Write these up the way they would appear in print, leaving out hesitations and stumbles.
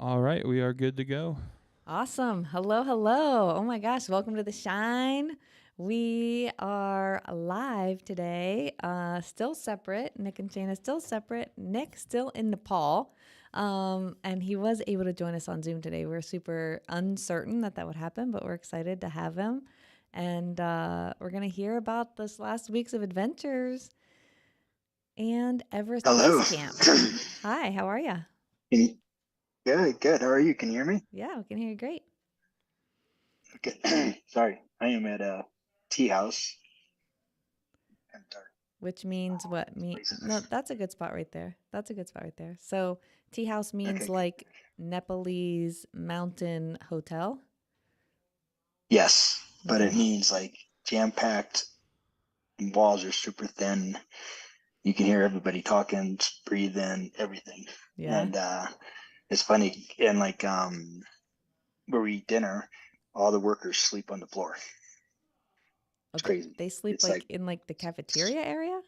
All right, we are good to go. Awesome. Hello, hello. Oh my gosh, welcome to the Shine. We are live today, still separate. Nick and Shayna still separate. Nick still in Nepal. And he was able to join us on Zoom today. We're super uncertain that that would happen, but we're excited to have him. And we're going to hear about this last week's of adventures and Everest Base Hello. Camp. Hi, how are you? Good, good. How are you? Can you hear me? Yeah, we can hear you great. Okay. Sorry, I am at a tea house. I'm sorry. Which means what? No, Places. that's a good spot right there. That's a good spot right there. So tea house means Okay, good. like Nepalese mountain hotel. Yes, but it Okay. means like jam-packed and walls are super thin. You can hear everybody talking, breathing, everything. Yeah. And it's funny. And like where we eat dinner, all the workers sleep on the floor. Oh, It's crazy. they sleep It's like like in like the cafeteria area? Is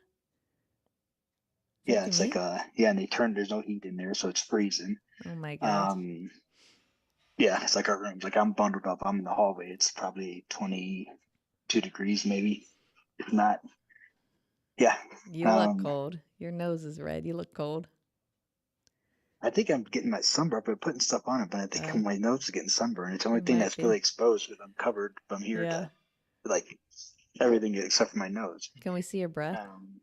that yeah, what you it's like mean? yeah, and they turn there's no heat in there, so it's freezing. Oh my gosh. Um Yeah, it's like our rooms. Like I'm bundled up. I'm in the hallway. It's probably 22 degrees, maybe. If not, yeah. You look Um, cold. Your nose is red. You look cold. I think I'm getting my sunburn, but putting stuff on it. But I think Uh, my nose is getting sunburned. It's the only it thing might that's really be. exposed because I'm covered from here Yeah. to like everything except for my nose. Can we see your breath? Um,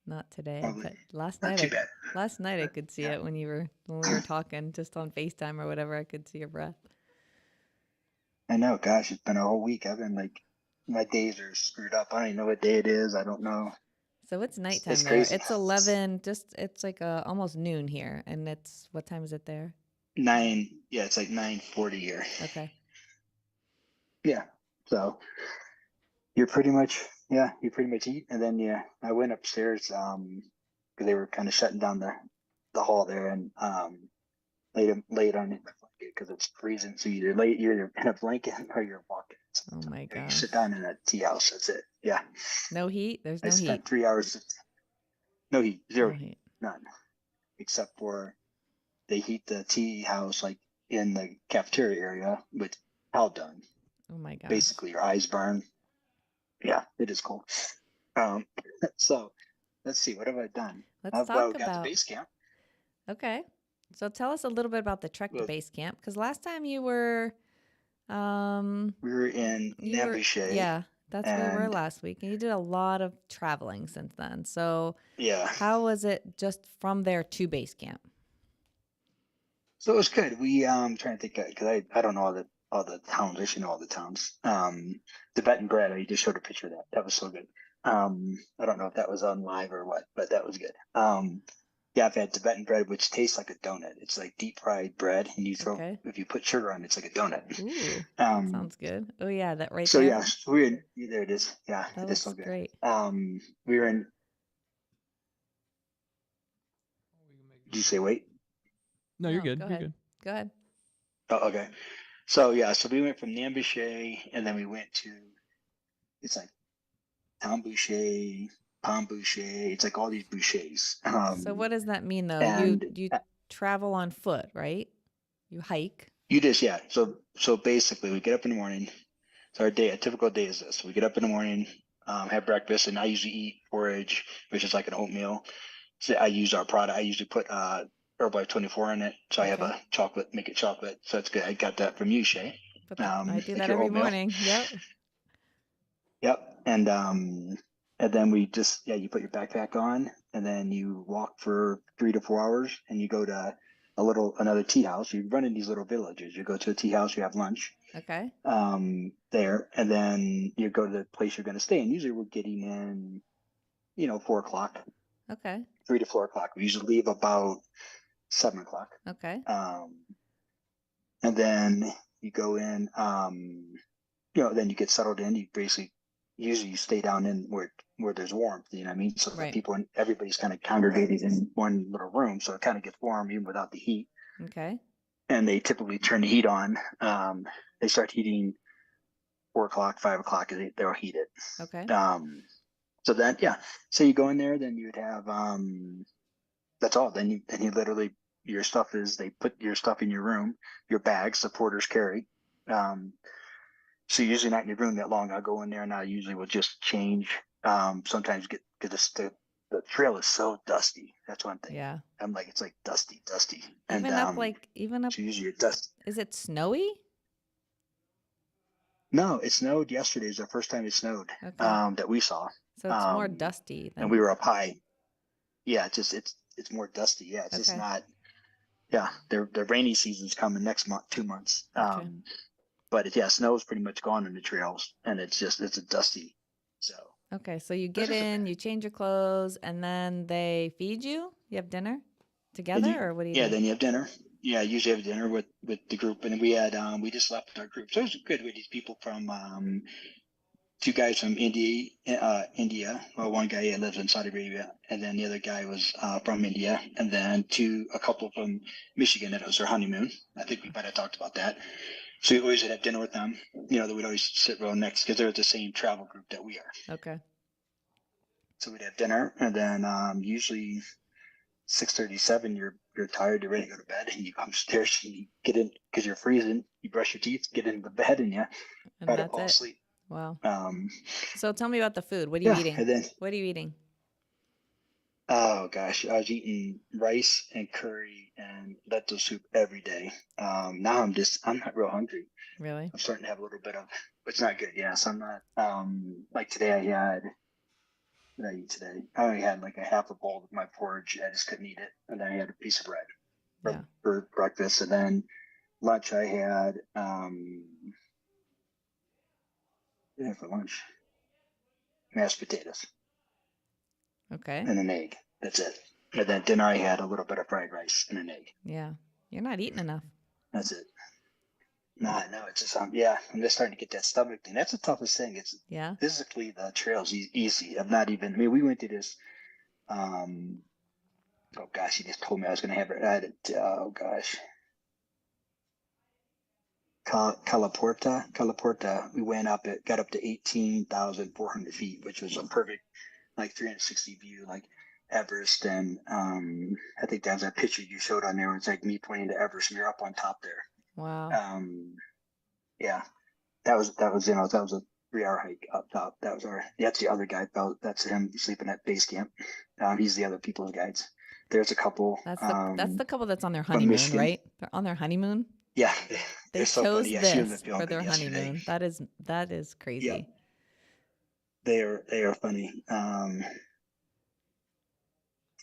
Not today, Probably but last not night too bad. last night I could see Yeah, it when we were talking just on FaceTime or whatever. I could see your breath. I know. Gosh, it's been a whole week. I've been like, my days are screwed up. I don't even know what day it is. I don't know. So it's nighttime It's there. crazy. It's 11, just it's like almost noon here. And it's what time is it there? Yeah, it's like 9:40 here. Okay. Yeah. So you pretty much eat, and then yeah, I went upstairs because they were kind of shutting down the hall there, and laid on in my blanket because it's freezing. So you're either in a blanket or you're walking. So, Oh my you gosh. sit down in a tea house. That's it. Yeah, No heat? There's I no heat. spent 3 hours. No heat, zero No heat, heat. none, except for they heat the tea house like in the cafeteria area with cow dung. Oh my gosh. Basically, your eyes burn. Yeah, it is cold. Um, so let's see, what have I done? Let's I've talk got the about. base camp. Okay. So tell us a little bit about the trek to Well, base camp cuz last time we were in you were Nambuche, yeah, that's where we were and last week and you did a lot of traveling since then. So yeah, how was it just from there to base camp? so it was good. We trying to think because I don't know all the towns. I should know all the towns. Tibetan bread. I just showed a picture of that. That was so good. I don't know if that was on live or what, but that was good. Yeah, I've had Tibetan bread, which tastes like a donut. It's like deep fried bread, and Okay. if you put sugar on it, it's like a donut. Ooh, that Um, sounds good. Oh yeah, that right so there. yeah, there it is. Yeah, That it is so looks good. great. We were in. Did you say wait? No, you're No, good. go You're ahead. good. Go ahead. Oh, okay. So yeah, so we went from Nambuche, and then we went to it's like Tambouche, Pambouche. It's like all these bouchers. So what does that mean though? You And you travel on foot, right? You hike. you just yeah. So basically, we get up in the morning. So a typical day is this: we get up in the morning, have breakfast, and I usually eat porridge, which is like an oatmeal. So I use our product. I usually put Herbalife 24 in it, so I have Okay. a chocolate, make it chocolate. So that's good. I got that from you, Shay. I do Like that your every oatmeal. morning. Yep. Yep. And then we just yeah, you put your backpack on and then you walk for 3 to 4 hours and you go to another tea house. You run in these little villages. You go to a tea house, you have lunch Okay. there, and then you go to the place you're going to stay. And usually we're getting in, 4 o'clock, Okay. 3 to 4 o'clock. We usually leave about 7 o'clock. Okay. Um, and then you go in, then you get settled in. You basically usually you stay down in where there's warmth. You know what I mean? So the Right. people and everybody's kind of congregated in one little room, so it kind of gets warm even without the heat. Okay. And they typically turn the heat on. They start heating 4 o'clock, 5 o'clock. They'll heat Okay. it. So then yeah, so you go in there, then you'd have that's all. Then you literally your stuff is they put your stuff in your room, your bags the porters carry. So you're usually not in your room that long. I'll go in there and I usually will just change. Sometimes get because the trail is so dusty. That's one thing. Yeah. I'm like it's like dusty, and Even up, so usually it dust. is it snowy? No, it snowed yesterday. Is the first time it snowed Okay. that we saw. So it's more dusty And than, we were up high. Yeah, it's more dusty. Yeah, it's just okay. not. Yeah, the rainy season's coming next month, 2 months. Okay. But yeah, snow's pretty much gone on the trails, and it's a dusty. So Okay. So you it's get just a, in, you change your clothes, and then they feed you? You have dinner then together, you or what do you yeah do? then you have dinner. Yeah, usually have dinner with the group, and we had we just left with our group, so it was good with these people from two guys from India. Well, one guy lives in Saudi Arabia, and then the other guy was from India, and then a couple from Michigan. That was their honeymoon. I think we might have talked about that. So we always would have dinner with them. They would always sit real next because they're the same travel group that we are. Okay. So we'd have dinner, and then usually 6:37, you're tired, you're ready to go to bed, and you come upstairs and you get in because you're freezing. You brush your teeth, get into the bed, and you And try to that's fall it. asleep. Wow. Um, So tell me about the food. What are you yeah, eating? and then What are you eating? oh gosh, I was eating rice and curry and lentil soup every day. Now I'm not real hungry. Really? I'm starting to have a little bit of, it's not good. Yeah, so I'm not. Like today I had. What did I eat today? I only had like a half a bowl of my porridge. I just couldn't eat it, and then I had a piece of bread Yeah. for breakfast, and then lunch I had yeah, for lunch mashed potatoes Okay. and an egg. That's it. And then dinner I had a little bit of fried rice and an egg. Yeah. You're not eating enough. That's it. No, no, it's just yeah, I'm just starting to get that stomach thing. That's the toughest thing. It's Yeah. physically the trail's easy. I'm not even. I mean, we went to this. Um, oh gosh, he just told me I was going to have it. I had it. Oh gosh, Calaporta. We went up. It got up to 18,400 feet, which was a perfect, like 360 view, like Everest. And I think that was that picture you showed on there. It's like me pointing to Everest, and you're up on top there. Wow. Yeah, that was a 3 hour hike up top. That's the other guy. That's him sleeping at base camp. He's the other people's guides. There's a couple That's the couple that's on their from honeymoon, Michigan. right? They're on their honeymoon. Yeah, They they're so funny. chose Yeah, she was this for filming their yesterday. honeymoon. That is Yeah, crazy. they are funny. I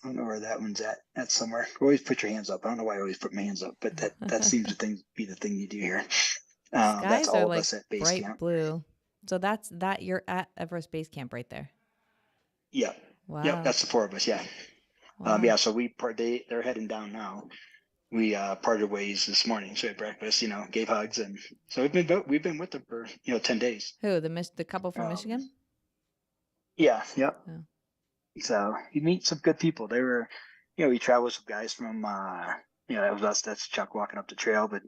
don't know where that one's at. That's somewhere. Always put your hands up. I don't know why I always put my hands up, but that seems to be the thing you do here. The That's skies are all of like us at base bright camp. blue. So that's that you're at Everest Base Camp right there. Yep. Yep. Wow. That's the four of us. Yeah. Wow. Yeah. So they're heading down now. We parted ways this morning. So we had breakfast. Gave hugs, and so we've been with them for 10 days. Who? The couple from Um, Michigan? yeah. Yep. Oh. So you meet some good people. They were, we traveled with some guys from, that was us. That's Chuck walking up the trail, but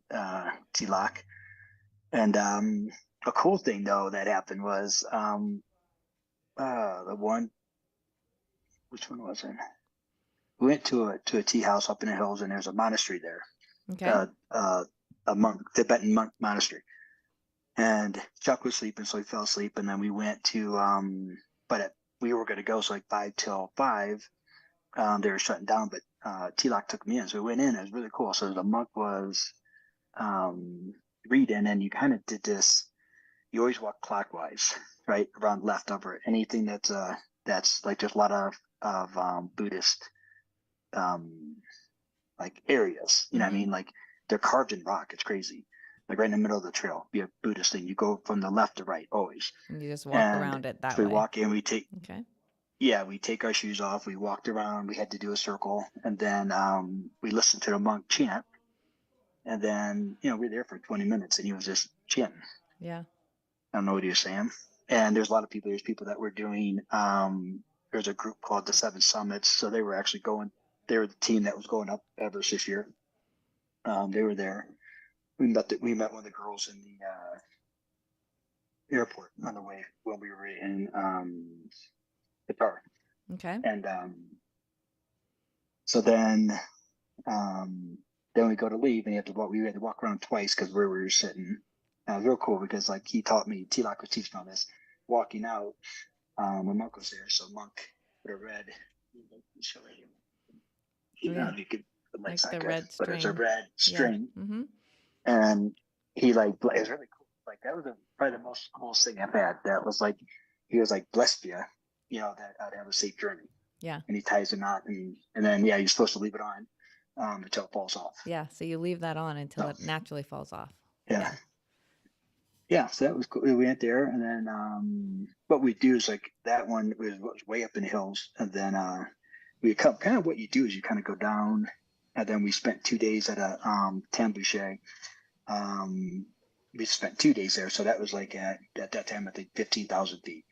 T-Lock. And a cool thing though that happened was the one. Which one was it? We went to a tea house up in the hills, and there's a monastery there. Okay. A Tibetan monk monastery. And Chuck was sleeping, so he fell asleep. And then we went to, we were going to go, so like 5 till 5. They were shutting down, but T-Lock took me in. So we went in. It was really cool. So the monk was reading, and you kind of did this. You always walk clockwise, right, around left over anything that's like there's a lot of Buddhist like areas. You know what I Mm-hmm. mean? Like they're carved in rock. It's crazy. Like right in the middle of the trail, be a Buddhist thing. You go from the left to right always. And you just walk And around it that so we way. walk in. Okay. We take our shoes off. We walked around. We had to do a circle, and then we listened to the monk chant. And then we were there for 20 minutes, and he was just chanting. Yeah. I don't know what he was saying. And there's a lot of people. There's people that were doing. There's a group called the Seven Summits, so they were actually going. They were the team that was going up Everest this year. They were there. We met one of the girls in the airport on the way when we were in Qatar, Okay. and so then then we go to leave, and we had to walk around twice because where we were sitting. It was real cool because like he taught me, T-Lock was teaching on this. Walking out, when Monk was there, so Monk would have read. Show you. Yeah. You could, the light's Like not the good, red but it's a string. red Yeah. string, Mm-hmm. and he like it was really cool. Like that was probably the most coolest thing I've had. That was like he was like blessed you, that I'd have a safe journey. Yeah. And he ties a knot, and then you're supposed to leave it on until it falls off. Yeah. So you leave that on until it naturally falls off. Yeah. Yeah, so that was cool. We went there, and then what we do is like that one was way up in the hills, and then we come kind of what you do is you kind of go down, and then we spent 2 days at a Tambouche. We spent 2 days there, so that was like at that time I think 15,000 feet.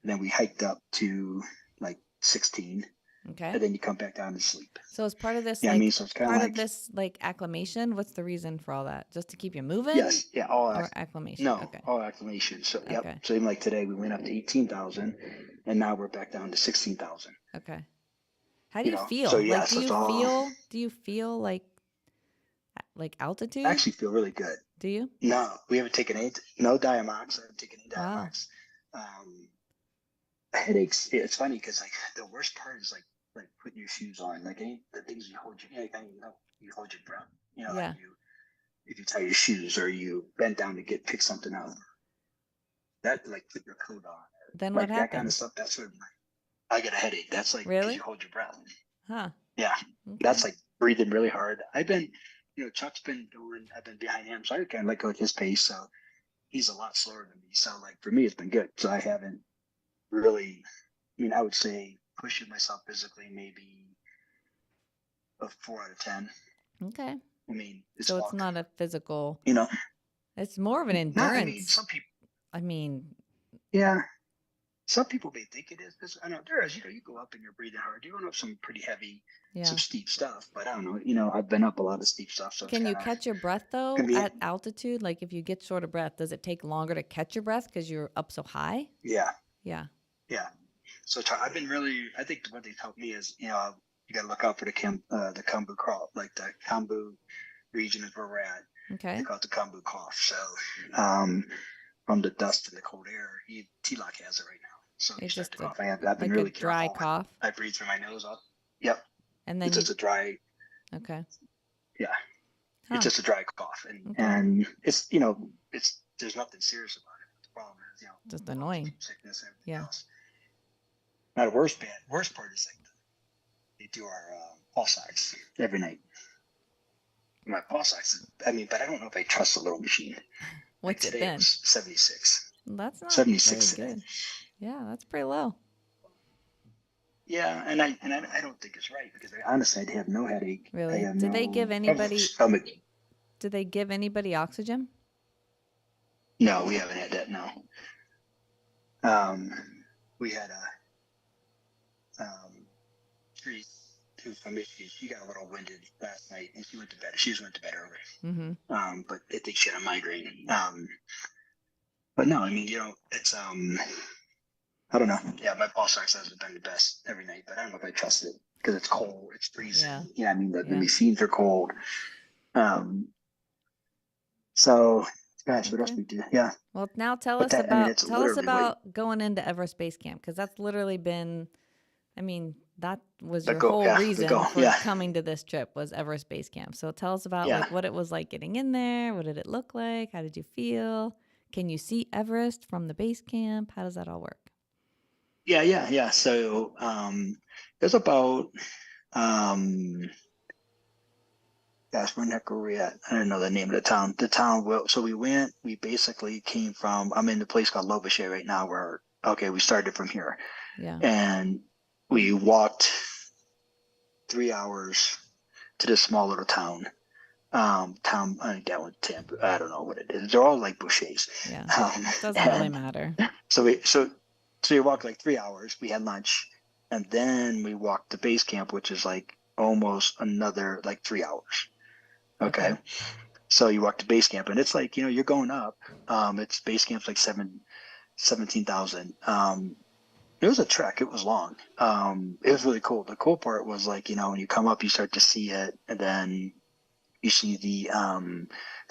And then we hiked up to like 16, Okay. and then you come back down to sleep. So as part of this, Yeah, like so it's kind part of of this, like acclimation, what's the reason for all that? Just to keep you moving? Yes, yeah, or acclimation. No, Okay. all acclimation. So Okay. yep. So even like today, we went up to 18,000, and now we're back down to 16,000. Okay. How do you feel? So yeah, like, so it's all. Do you feel like altitude? I actually feel really good. Do you? No, we haven't taken no Diamox. I haven't taken any Diamox. Wow. Headaches. It's funny because like the worst part is like putting your shoes on. Like the things you hold you hold your breath. Yeah. Like if you tie your shoes or you bend down to pick something up. That like put your coat on. Then like what that kind of happens? stuff. That's what I get a headache. That's like Really? because you hold your breath. Huh. Yeah. Okay. That's like breathing really hard. I've been, Chuck's been I've been behind him, so I kind of let go at his pace. So he's a lot slower than me. So like for me, it's been good. So I haven't really, I would say pushing myself physically maybe a 4 out of 10. Okay. It's so it's not a physical. You know, it's more of an endurance. some people. Yeah. Some people may think it is because I know there is, you go up and you're breathing hard. You're going up some pretty heavy, some steep stuff. But I don't know, I've been up a lot of steep stuff. So can you catch your breath though at altitude? Like if you get short of breath, does it take longer to catch your breath because you're up so high? Yeah. Yeah. Yeah. So I've been I think what they've helped me is, you got to look out for the Kambu crawl, like the Kambu region is where we're at. Okay. They call it the Kambu cough. So from the dust and the cold air, T-Lock has it right now. So it's just cough. I've been like really a dry careful. I breathe through my nose up. Yep. And then it's just a dry. Okay. Yeah. Huh. It's just a dry cough, and it's there's nothing serious about it. The problem is just annoying sickness and everything else. Now the worst part is like they do our pulse ox every night. My pulse ox, but I don't know if I trust the little machine. What's today it then? It was 76. That's not 76 very good. Yeah, that's pretty low. Yeah, and I don't think it's right because honestly, I have no headache. Really? Did they give anybody stomach? Did they give anybody oxygen? No, we haven't had that. No. We had who's from Michigan. She got a little winded last night, and she went to bed. She just went to bed early. Mm-hmm. But I think she had a migraine. But no, it's I don't know. Yeah, my pulse ox has been the best every night, but I don't know if I trust it because it's cold, it's freezing. Yeah. The machines are cold. So gosh, what else we do? Yeah. Well, now tell us about going into Everest Base Camp because that's literally been. That was your whole reason for coming to this trip was Everest Base Camp. So tell us about like what it was like getting in there. What did it look like? How did you feel? Can you see Everest from the base camp? How does that all work? Yeah. So there's about gosh, where the heck were we at? I don't know the name of the town. So we basically came from, I'm in the place called Lobuche right now where, we started from here. Yeah. And we walked 3 hours to this small little town. I think that one's Tampa. I don't know what it is. They're all like bouchers. Yeah. It doesn't really matter. So we walked like 3 hours. We had lunch, and then we walked to base camp, which is like almost another like 3 hours. Okay. So you walk to base camp, and it's like you're going up. It's base camp's like 17,000. It was a trek. It was long. It was really cool. The cool part was like, when you come up, you start to see it, and then you see the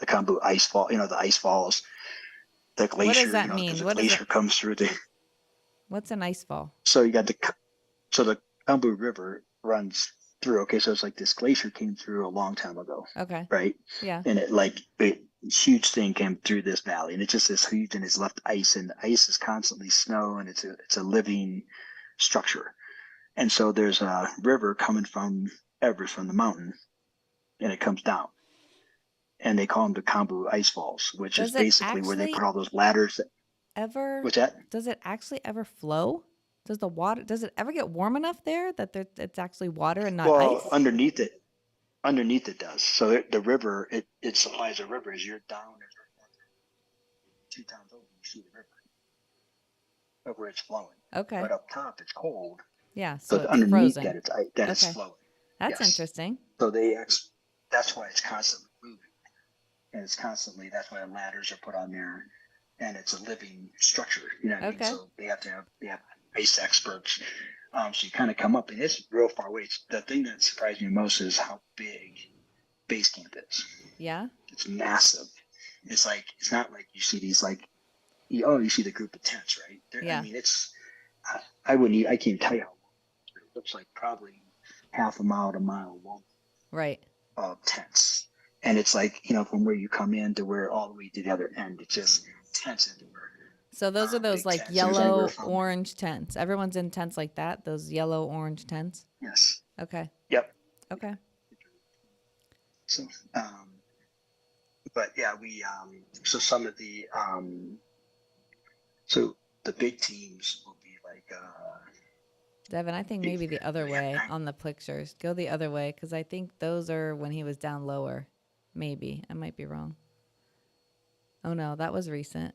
Kambu ice fall. The ice falls, the What does glacier. that Because mean? the What is it? glacier comes through the. What's an ice fall? So you got the Kambu River runs through. Okay, so it's like this glacier came through a long time ago, Okay. right? Yeah. And it huge thing came through this valley, and it just is huge, and it's left ice, and the ice is constantly snow, and it's a living structure. And so there's a river coming from Everest, from the mountain, and it comes down, and they call them the Kambu Ice Falls, which is Does it basically where they actually put all those ladders. ever? What's that? Does it actually ever flow? Does the water? Does it ever get warm enough there that it's actually water and not Well, ice? underneath it does. So the river, it supplies a river. As you're down, as you're 2 towns over, you see the river of where it's flowing. Okay. But up top, it's cold. Yeah. So But it's underneath frozen. that, it's Okay. flowing. That's Yes. interesting. So that's why it's constantly moving, and it's constantly. That's why the ladders are put on there, and it's a living structure. You know what I mean? Okay. So they have ice experts. So you kind of come up, and it's real far away. The thing that surprised me most is how big base camp is. Yeah. It's massive. It's not like you see these like you see the group of tents, right? Yeah. I mean, I can't tell you how long. It looks like probably half a mile to a mile long Right. of tents. And it's like, from where you come in to where all the way to the other end, it's just tents everywhere. So those are those Big like tents. There's anywhere yellow, from, orange tents. Everyone's in tents like that. Those yellow, orange tents. yes. Okay. Yep. Okay. So, but yeah, so some of so the big teams will be like, Devin, I think maybe the other way on the pictures. Go the other way because I think those are when he was down lower. Maybe. I might be wrong. Oh, no. That was recent.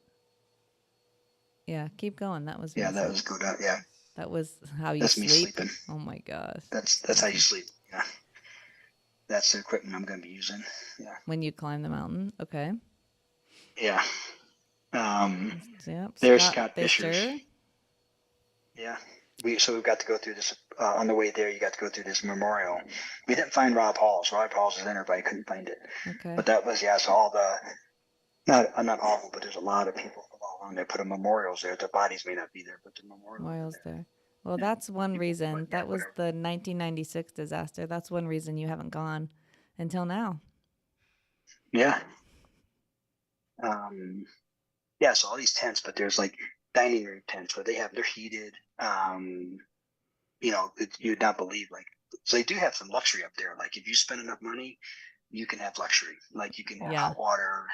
Yeah. Keep going. That was recent. that was go down. Yeah. That was how you That's me sleep. sleeping. Oh, my gosh. That's how you sleep. Yeah. That's the equipment I'm going to be using. Yeah. When you climb the mountain. Okay. Yeah. Yep. There's Scott Scott Fisher. Fisher's. Yeah. We've got to go through this on the way there. You got to go through this memorial. We didn't find Rob Hall's. Rob Hall's is in there, but I couldn't find it. Okay. But that was So all not all of them, but there's a lot of people from all along. They put memorials there. Their bodies may not be there, but the memorials Memorial's are there. there. Well, that's one reason. That was whatever. the 1996 disaster. That's one reason you haven't gone until now. Yeah. Yeah. So all these tents, but there's like dining room tents where they're heated. You'd not believe so they do have some luxury up there. Like if you spend enough money, you can have luxury. Like you can have hot water.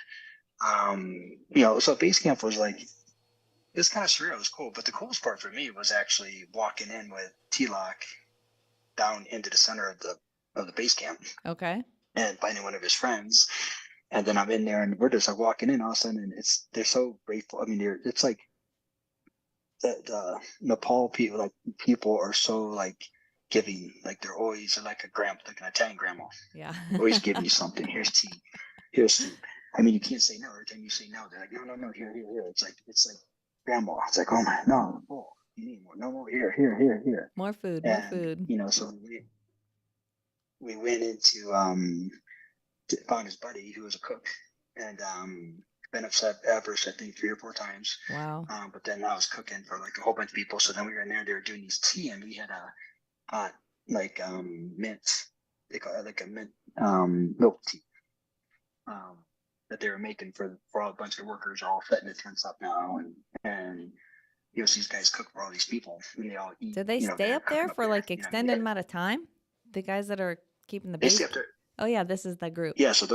So base camp was like, it's kind of surreal. It was cool. But the coolest part for me was actually walking in with T-Lock down into the center of the base camp. Okay. And finding one of his friends. And then I'm in there and we're just like walking in all of a sudden, and they're so grateful. I mean, it's like the Nepal people are so like giving, like they're like like an Italian grandma, Yeah. always giving you something. Here's tea, here's tea. I mean, you can't say no. Every time you say no, they're like, no, here. It's like grandma. It's like, oh my, no, oh, you need more, no more, here. More food, And, more food. So we went into found his buddy who was a cook, and been upset Everest, I think 3 or 4 times. Wow. But then I was cooking for like a whole bunch of people. So then we were in there. They were doing these tea, and we had a hot mint. They call it like a mint milk tea. That they were making for all a bunch of workers are all setting the tents up now, and these guys cook for all these people, and they all eat. Did they stay up there for like extended amount of time? The guys that are keeping the base. They stay up there. Oh yeah, this is the group. Yeah, so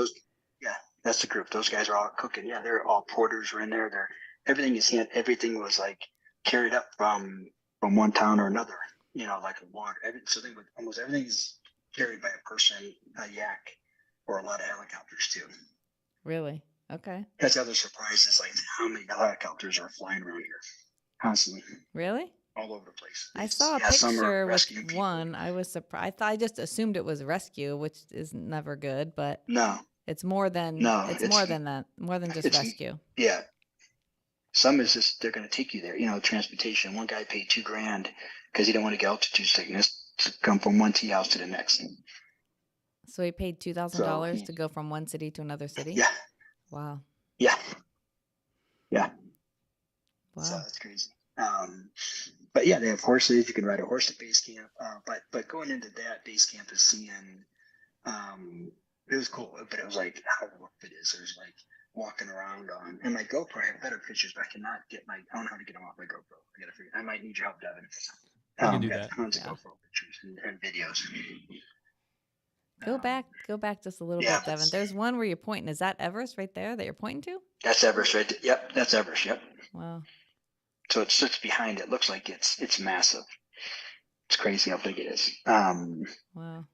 that's the group. Those guys are all cooking. Yeah, they're all porters were in there. Everything was like carried up from one town or another. Like a water. Almost everything is carried by a person, a yak, or a lot of helicopters too. Really? Okay. That's the other surprise is like how many helicopters are flying around here constantly. Really? All over the place. I saw a picture with one. I was surprised. I just assumed it was rescue, which is never good, but no, it's more than no, it's more than that. More than just rescue. Yeah. Some is just they're going to take you there. Transportation. One guy paid $2,000 because he didn't want to get altitude sickness to come from one tea house to the next. So he paid So $2,000 to go from one city to another city? yeah, Wow. yeah, yeah. So Wow. it's crazy. But yeah, they have horses. You can ride a horse to base camp. But going into that base camp is seeing. It was cool, but it was like how rough it is. There's like walking around on, and my GoPro. I have better pictures, but I cannot get I don't know how to get them off my GoPro. I might need your help, Devin. We can do Got that. tons of Yeah. GoPro pictures and videos. Go back just a little Yeah, bit, Devin. There's one where you're pointing. Is that Everest right there that you're pointing to? that's Everest right there. Yep, that's Everest. Yep. Wow. So it sits behind it. Looks like it's massive. It's crazy how big it is. Wow.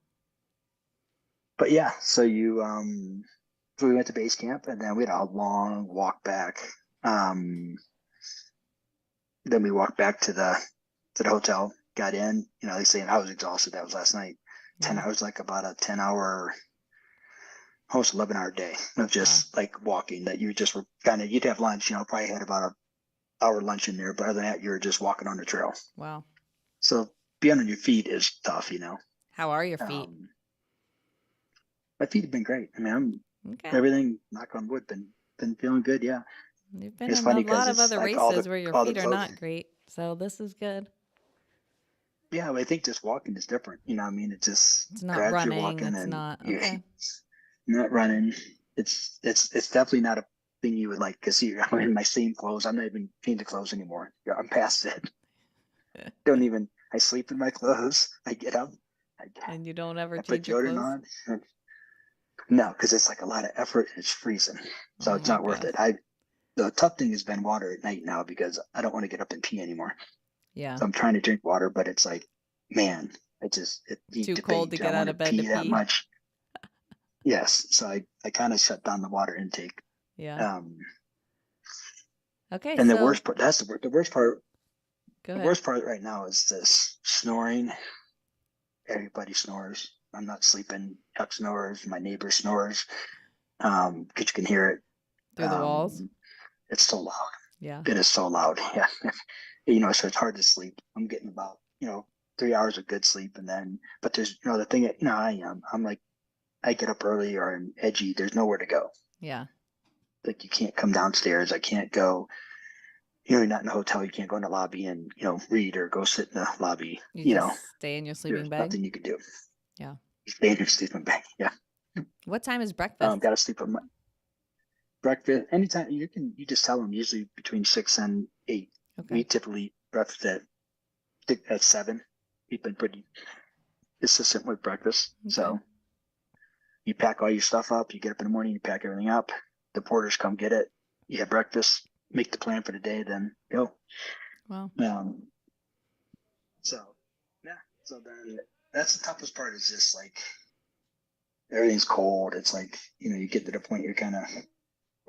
But yeah, so so we went to base camp and then we had a long walk back. Then we walked back to the hotel, got in, they saying I was exhausted. That was last night. 10 Yeah. hours, like about a 10-hour, almost 11-hour day of just like walking that you just were you'd have lunch, probably had about an hour lunch in there. But other than that, you were just walking on the trail. Wow. So being on your feet is tough, How are your feet? My feet have been great. I mean, Okay. everything, knock on wood, been feeling good. Yeah. You've been It's in funny a because lot of it's other like races where your all the feet are clothes. not great. So this is good. Yeah, I think just walking is different. I mean, it just It's not grabs you running. walking It's and not you're okay. not running. It's definitely not a thing you would like because I'm in my same clothes. I'm not even changing clothes anymore. Yeah, I'm past it. Don't even. I sleep in my clothes. I get up. And you don't ever I put change your deodorant clothes? on. No, because it's like a lot of effort and it's freezing, so Oh it's my not worth gosh. it. The tough thing has been water at night now because I don't want to get up and pee anymore. Yeah. So I'm trying to drink water, but it's like, man, you Too cold debate. to Do I get out want of to bed to pee that pee. much? Yes. So I kind of shut down the water intake. Yeah. Okay. And the So worst part, the worst part. go The ahead. worst part right now is this snoring. Everybody snores. I'm not sleeping. Chuck snores. My neighbor snores. Because you can hear it. Through the walls? It's so loud. Yeah. It is so loud. Yeah. So it's hard to sleep. I'm getting about, 3 hours of good sleep. And then, but there's, the thing that, I'm like, I get up early or I'm edgy. There's nowhere to go. Yeah. Like you can't come downstairs. I can't go, you're not in a hotel. You can't go in the lobby and, read or go sit in the lobby. You just stay in your sleeping There's bag? nothing you can do. Yeah. You stay in your sleeping bag. Yeah. What time is breakfast? Got to sleep on breakfast. Anytime you just tell them usually between 6 and 8. Okay. We typically eat breakfast at 7. We've been pretty consistent with breakfast. Okay. So you pack all your stuff up. You get up in the morning, you pack everything up. The porters come get it. You have breakfast, make the plan for the day, then go. Wow. So then that's the toughest part is just like everything's cold. It's like, you get to the point you're kind of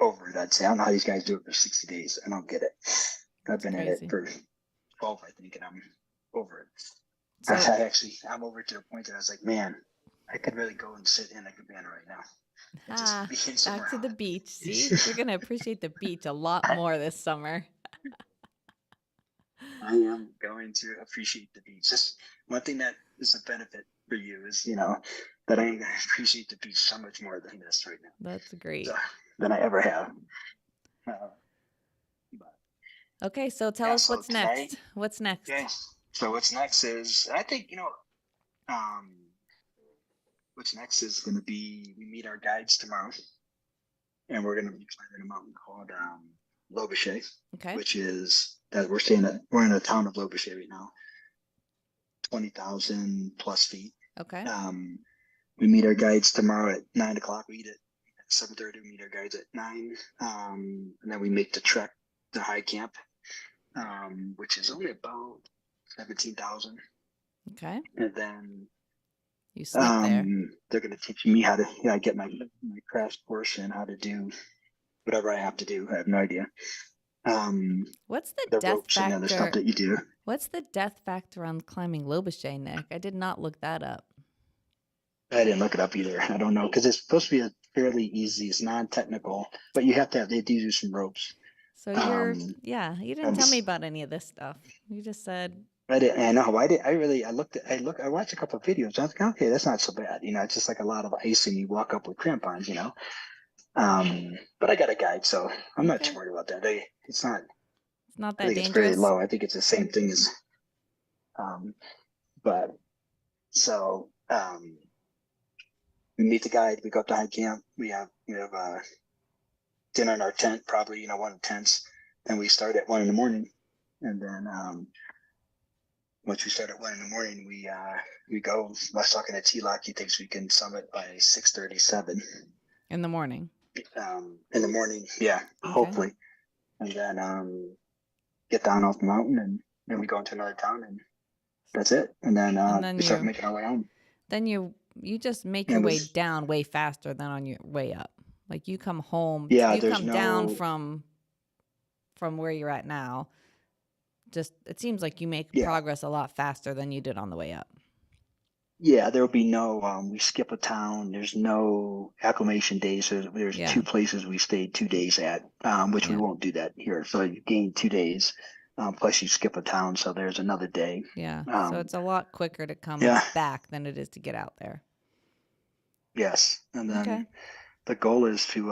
over it. I'd say I don't know how these guys do it for 60 days. I don't get it. I've been at it for 12, I think, and I'm over it. So, I'm over it to the point that I was like, man, I could really go and sit in a cabana right now. Back to the beach. See, you're going to appreciate the beach a lot more this summer. I am going to appreciate the beach. Just one thing that is a benefit for you is, that I'm going to appreciate the beach so much more than this right now. That's great. Than I ever have. Okay, so tell us what's next. What's next? Okay, so what's next is, I think, what's next is going to be, we meet our guides tomorrow, and we're going to be climbing a mountain called Lobichet, which is that we're in a town of Lobichet right now, 20,000 plus feet. Okay. We meet our guides tomorrow at 9 o'clock. We eat at 7:30. We meet our guides at 9, and then we make the trek to high camp, which is only about 17,000. Okay. And then you sleep there. They're going to teach me how to get my crash course and how to do whatever I have to do. I have no idea. What's the death ropes factor? And other stuff that you do. What's the death factor on climbing Lobichet, Nick? I did not look that up. I didn't look it up either. I don't know because it's supposed to be a fairly easy. It's non-technical, but you have to have. They do some ropes. So you're, Um, yeah, you didn't I'm, tell me about any of this stuff. You just said, I didn't, I know, I did, I really, I watched a couple of videos. I was like, okay, that's not so bad. It's just like a lot of ice and you walk up with crampons. But I got a guide, so I'm not too okay, worried about that. It's not, it's not I that think it's very dangerous. low. I think it's the same thing as, um, but so, we meet the guide, we go up to high camp, we have dinner in our tent, probably, one of the tents, and we start at 1 in the morning. And then, once we start at 1 in the morning, we go. I was talking to T-Lock. He thinks we can summit by 6:37 In the morning. in the morning. Yeah, Okay. hopefully, and then get down off the mountain, and then we go into another town, and that's it. And then And then we start making our way home. then you just make And your it way was down way faster than on your way up. Like you come home, yeah. you There's come down no from where you're at now. Just it seems like you make yeah progress a lot faster than you did on the way up. yeah. There will be no we skip a town. There's no acclimation days. There's Yeah. two places we stayed 2 days at, which we Yeah. won't do that here. So you gain 2 days. Plus you skip a town, so there's another day. Yeah. So Um, it's a lot quicker to come yeah, back than it is to get out there. yes. And then Okay. the goal is to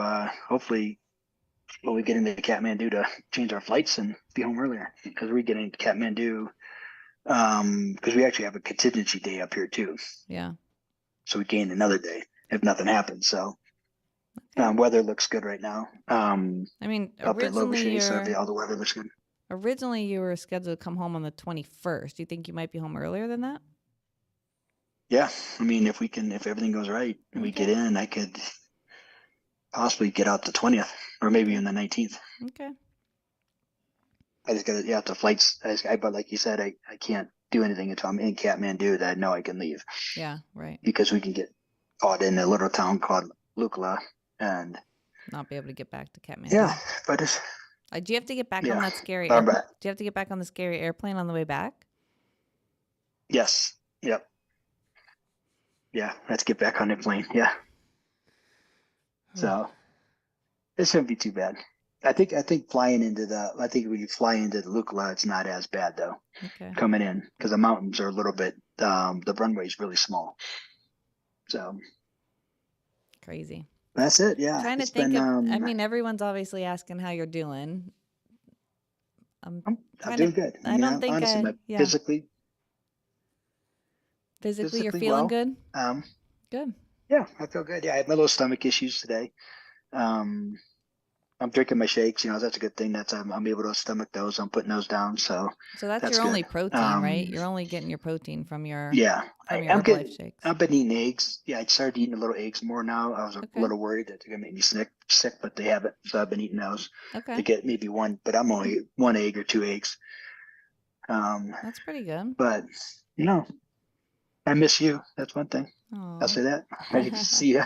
hopefully when we get into Kathmandu to change our flights and be home earlier because we get into Kathmandu because we actually have a contingency day up here too. Yeah. So we gain another day if nothing happens. So Okay. weather looks good right now. I mean, Up at Lobuche, so all the weather looks good. originally you were scheduled to come home on the 21st. Do you think you might be home earlier than that? Yeah, I mean, if everything goes right and we get Okay. in, I could possibly get out the 20th or maybe Okay. in the 19th. Okay. I just got to, yeah, the flights. But like you said, I can't do anything until I'm in Kathmandu that I know I can leave Yeah, right. because we can get caught in a little town called Lukla. And Not be able to get back to Kathmandu. yeah, but it's, Do you have to get back on yeah, that scary but I'm back. Do you have to get back on the scary airplane on the way back? Yes. Yep. Yeah. Let's get back on the plane. Yeah. So it shouldn't be too bad. I think I think when you fly into the Lukla, it's not as bad though Okay. coming in because the mountains are a little bit, the runway is really small. So Crazy. that's it. Yeah. Trying to It's think been, of I mean, everyone's obviously asking how you're doing. I'm I'm trying to doing good. I I mean, don't think honestly, my yeah. Physically you're physically feeling well. good? Good. Yeah, I feel good. Yeah, I had my little stomach issues today. Um, I'm drinking my shakes. That's a good thing. I'm able to stomach those. I'm putting those down, so So that's that's your only good. protein, right? You're only getting your protein from your Yeah, I'm Herbalife getting. shakes. I've been eating eggs. Yeah, I started eating a little eggs more now. I was a Okay. little worried that they're gonna make me sick, but they haven't. So I've been eating those Okay. to get maybe one, but I'm only one egg or two eggs. That's pretty good. But you know, I miss you. That's one thing. I'll Oh. say that. I get to see you.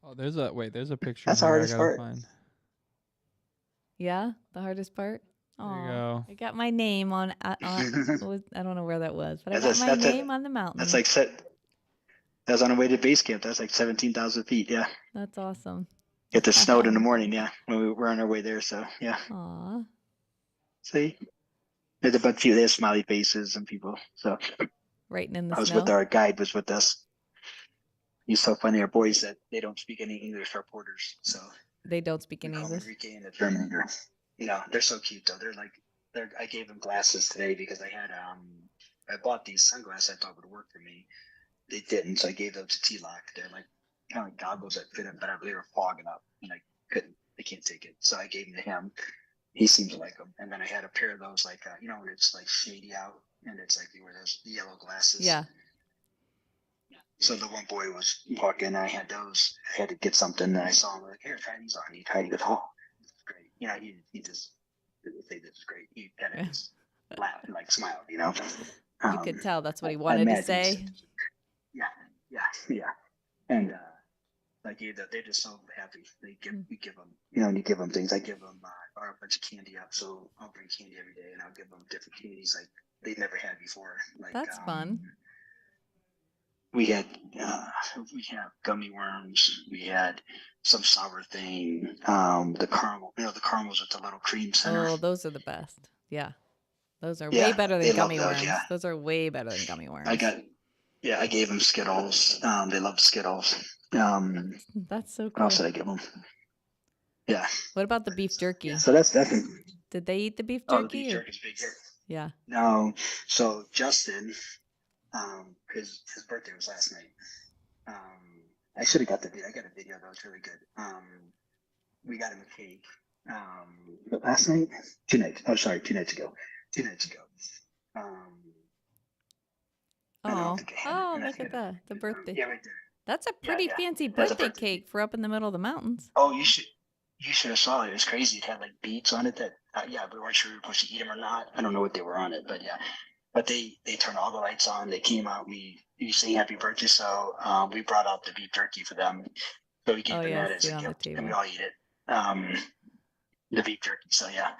Oh, there's a picture That's the here I hardest gotta part. find. Yeah, the hardest part. There you Oh, go. I got my name on. I don't know where that was, but I got That's my that's a, name on the that's mountain. like set. That's on the way to base camp. That's like 17,000 feet. Yeah. That's awesome. It just snowed in the morning. Yeah. When we were on our way there. So yeah. Aw, See, there's a bunch of they have smiley faces and people. So writing in the I was with snow. our guide was with us. He's so funny. Our boys that they don't speak any English, our porters. So They don't speak we any call them English. Enrique and the Terminator. They're so cute though. I gave them glasses today because I bought these sunglasses I thought would work for me. They didn't, so I gave them to T-Lock. They're like kind of like goggles that fit him better, but they were fogging up, and I can't take it. So I gave them to him. He seems to like them. And then I had a pair of those, like, when it's like shady out, and it's like you wear those yellow glasses. Yeah. So the one boy was walking, and I had those. I had to get something, and I saw him like, here, try these on. He tried to go, oh, this is great. He just didn't say this is great. He kind of just laughed and like smiled. You could tell that's what he I wanted to imagine he say. said, yeah. And like they're just so happy. We give them, you give them things. I give them a bunch of candy up, so I'll bring candy every day, and I'll give them different candies like they never had before. Like That's fun. we had we had gummy worms. We had some sour thing. The caramel, the caramels with the little cream center. Oh, those are the best. Yeah. Those are way Yeah, better than they love gummy those. Yeah, worms. Those are way better than gummy I worms. got. Yeah, I gave them Skittles. They love Skittles. That's so What else cool. did I give them? Yeah. What about the beef So, yeah, jerky? so that's definitely. Did they eat the beef Oh, the beef jerky? Or... jerky's big here. Yeah. No, so Justin, his birthday was last night. I should have got the video. I got a video that was really good. We got him a cake. Last night, 2 nights. Oh, sorry, 2 nights ago. 2 nights ago. I don't Oh, think I had it. oh, And I look think at that. The birthday. yeah, right there. That's a Yeah, pretty yeah. fancy That's a birthday birthday cake for up in the middle of the mountains. Oh, you should have saw it. It was crazy. It had like beads on it that yeah, we weren't sure we were supposed to eat them or not. I don't know what they were on it, but yeah. But they turned all the lights on. They came out. We sang happy birthday, so we brought out the beef jerky for them. So we gave Oh, them yeah, that as see a on the gift, and we table. all eat it. The beef jerky. So yeah.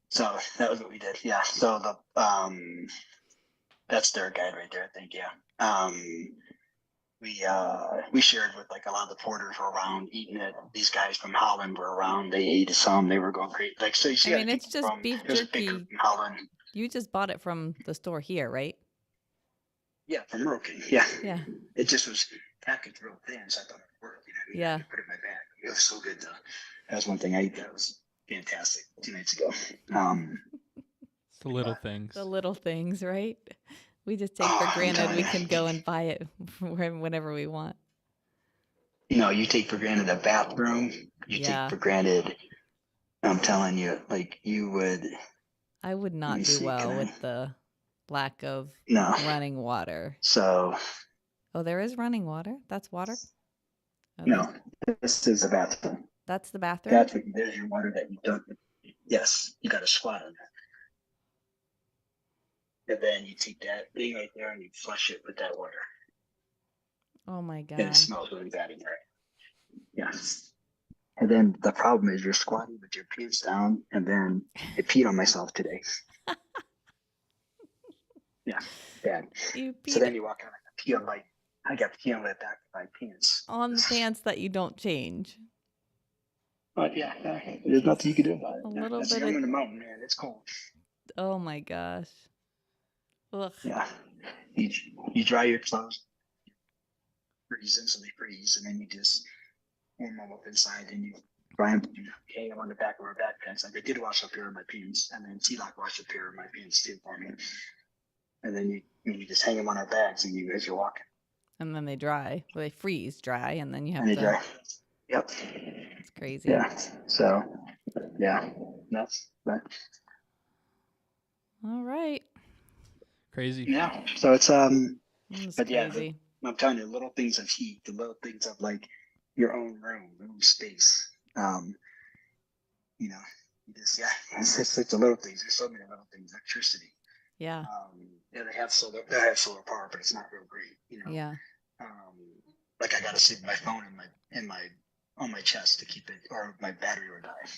So that was what we did. Yeah. So the that's their guide right there. I think. Yeah. We shared with like a lot of the porters were around eating it. These guys from Holland were around. They ate some. They were going great. Like so, you see, I mean, it's just beef there's a big group jerky. from Holland. You just bought it from the store here, right? Yeah, from Roken. Yeah. Yeah. It just was packaged real thin, so I thought it would work. Yeah. I could put it in my bag. It was so good though. That was one thing I ate that was fantastic 2 nights ago. It's the little things. The little things, right? We just take for granted we can go and buy it whenever we want. You take for granted a bathroom. You take for granted. I'm telling you, like you would. I would not do well with the lack of running water. So. Oh, there is running water. That's water. Okay. No, this is a bathroom. That's the bathroom. There's your water that you don't. Yes, you got to squat on that. And then you take that thing right there and you flush it with that water. Oh my God. And it smells really bad in there. Yes. And then the problem is you're squatting with your pants down, and then I peed on myself today. Yeah, bad. So then you walk out, I got pee on my back of my pants. On the pants that you don't change. But yeah, there's nothing you can do about it. A little bit. I'm in the mountain, man. It's cold. Oh my gosh. Ugh. Yeah. You dry your clothes, freeze them so they freeze, and then you just warm them up inside, and you dry them, hang them on the back of our back pants. Like I did wash up here in my pants, and then T-Lock washed up here in my pants too for me. And then you just hang them on our bags, and as you're walking. And then they dry. Well, they freeze dry, and then you have to. Dry. Yep. It's crazy. Yeah. So, yeah, that's that. All right. Crazy. Yeah. So it's but crazy. Yeah, I'm telling you, little things of heat, the little things of like your own room, your own space. It's the little things. There's so many little things. Electricity. Yeah. They have solar power, but it's not real great. Yeah. Like I gotta sleep with my phone on my chest to keep it, or my battery will die.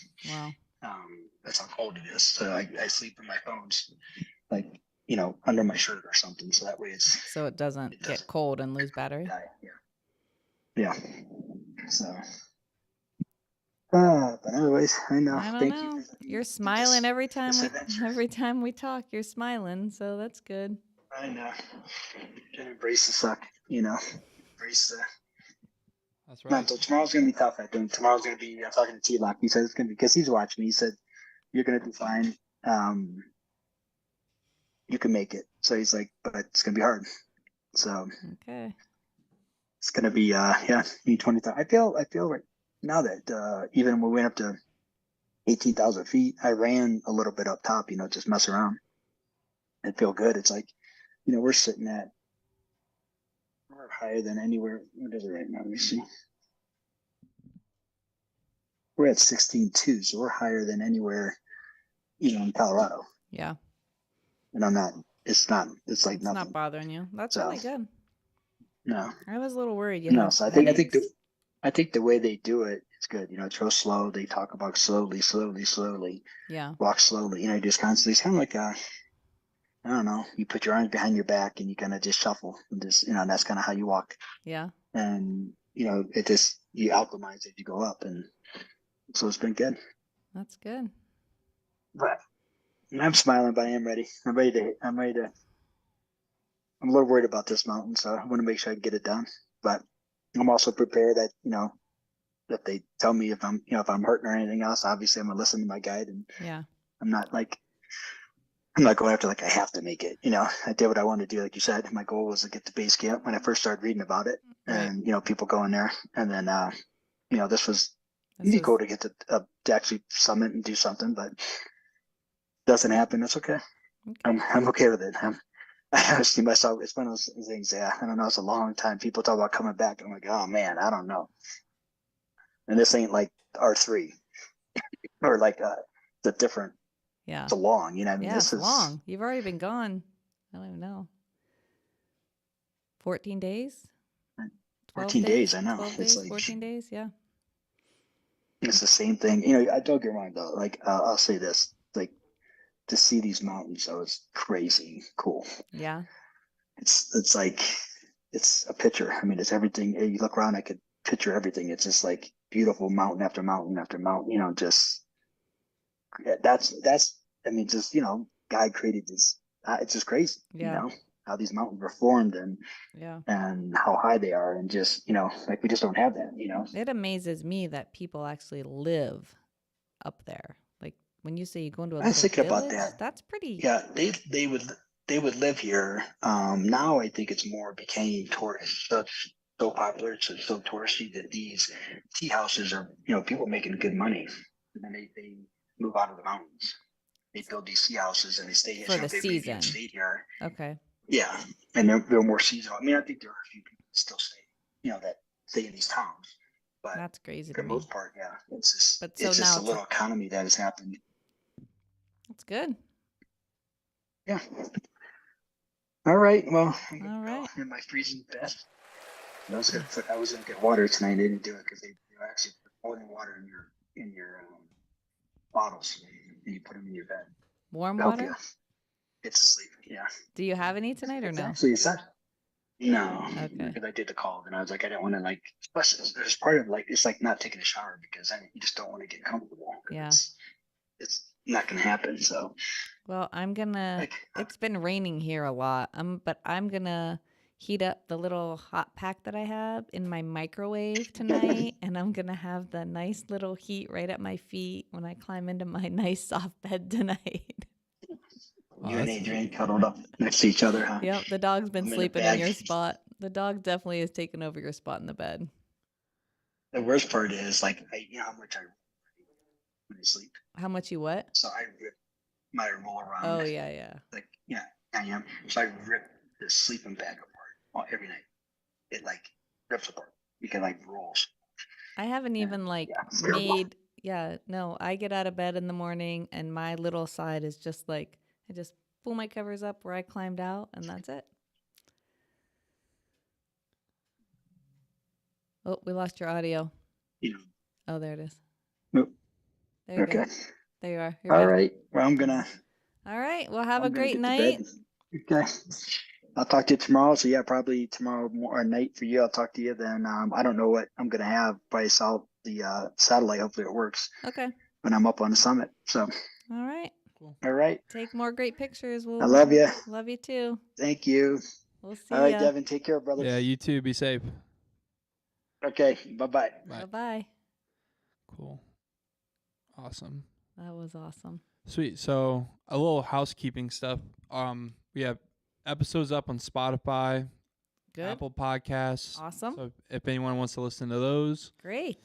Wow. That's how cold it is. So I sleep with my phones, like under my shirt or something, so that way it doesn't get cold and lose battery. Die. Yeah. So. But anyways, I know. I don't know. You're smiling every time we talk. You're smiling, so that's good. I know. Trying to embrace the suck, Embrace the. That's right. No, so tomorrow's gonna be tough. I think tomorrow's gonna be. I'm talking to T-Lock. He said it's gonna be because he's watching. He said you're gonna do fine. You can make it. So he's like, but it's gonna be hard. So. Okay. It's gonna be 20,000. I feel right now that even when we went up to 18,000 feet, I ran a little bit up top. Just mess around and feel good. It's like, we're higher than anywhere. What is it right now? Let me see. We're at 16.2, so we're higher than anywhere, in Colorado. Yeah. And I'm not. It's not. It's like nothing. It's not bothering you. That's really good. No. I was a little worried. No. So I think the way they do it is good. It's real slow. They talk about slowly. Yeah. Walk slowly. Just constantly. It's kind of like I don't know, you put your arms behind your back and you kind of just shuffle and just, and that's kind of how you walk. Yeah. And, it just, you acclimatize as you go up. And so it's been good. That's good. But I'm smiling, but I am ready. I'm a little worried about this mountain, so I want to make sure I can get it done. But I'm also prepared that, if they tell me if I'm hurting or anything else, obviously I'm gonna listen to my guide, and Yeah. I'm not going after I have to make it. I did what I wanted to do, like you said. My goal was to get to base camp when I first started reading about it, Right. and people going there, and then this was This really cool is to get to actually summit and do something, but doesn't happen. It's okay. okay. I'm okay with it. I see myself. It's one of those things. Yeah, I don't know. It's a long time. People talk about coming back. I'm like, oh man, I don't know. And this ain't like R3 or the different. Yeah. It's a long. I mean, Yeah, this it's is long. You've already been gone. I don't even know. 14 days? 14 days. I know. 12 It's days, 14 days, yeah. it's the same thing. I don't get me wrong though. I'll say this, to see these mountains, though, is crazy cool. Yeah. It's like it's a picture. I mean, it's everything. You look around, I could picture everything. It's just like beautiful mountain after mountain after mountain. Just that's. I mean, just God created this. It's just crazy. Yeah. How these mountains were formed Yeah. and how high they are, and just we just don't have that. It amazes me that people actually live up there. Like when you say you go into a I was little thinking about village, that. that's pretty. Yeah, they would live here. Now I think it's more became tourist. So popular, it's so touristy that these tea houses are, people making good money, and then they move out of the mountains. They build these tea houses and they stay here. For the They maybe season. have stayed here. Okay. Yeah, and they're more seasonal. I mean, I think there are a few people that still stay, that stay in these towns, but That's crazy for to the me. most part, yeah, it's But so just now a it's little economy that has happened. that's good. Yeah. All right. Well, I'm All gonna right. go in my freezing vest. I was gonna get water tonight. I didn't do it because they actually put boiling water in your bottles, and you put them in your bed Warm to help you water? get to sleep. Yeah. Do you have any tonight or It's no? actually it's not. No, Okay. because I did the call and I was like, I didn't want to especially there's part of it's like not taking a shower because you just don't want to get comfortable. Yeah. It's not gonna happen. So Well, it's been raining here a lot. But I'm gonna heat up the little hot pack that I have in my microwave tonight, and I'm gonna have the nice little heat right at my feet when I climb into my nice soft bed tonight. Oh, you and that's- Adrian cuddled up next to each other, huh? Yep, the dog's been I'm in a sleeping in bag. your spot. The dog definitely has taken over your spot in the bed. The worst part is how much I when I sleep. How much you what? So I rip my roll around. Oh yeah. Yeah, I am. So I rip the sleeping bag apart every night. It rips apart because rolls. I haven't even it's terrible. no, I get out of bed in the morning and my little side is just I just pull my covers up where I climbed out and that's it. Oh, we lost your audio. Oh, there it is. Nope. There you Okay. go. There you are. You're All back. right. Well, All right. Well, have a I'm gonna great get to night. bed. Okay. I'll talk to you tomorrow. So yeah, probably tomorrow night for you. I'll talk to you then. I don't know what I'm gonna have. Probably saw the satellite. Hopefully it works Okay. when I'm up on the summit. So. All right. Cool. All right. Take more great pictures. I love you. Love you too. Thank you. We'll see All right, ya. Devin. Take care, brother. Yeah, you too. Be safe. Okay. Bye-bye. Bye. Bye-bye. Cool. Awesome. That was awesome. Sweet. So a little housekeeping stuff. We have episodes up on Spotify, Good. Apple Podcasts. Awesome. So if anyone wants to listen to those. Great.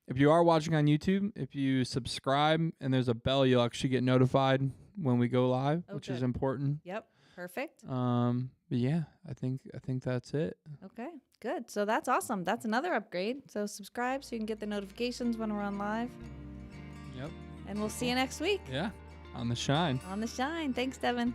If you are watching on YouTube, if you subscribe and there's a bell, you'll actually get notified when we go live, which is good. important. Yep. Perfect. But yeah, I think that's it. Okay. Good. So that's awesome. That's another upgrade. So subscribe so you can get the notifications when we're on live. Yep. And we'll see you next week Yeah. On the shine. on The Shine. Thanks, Devin.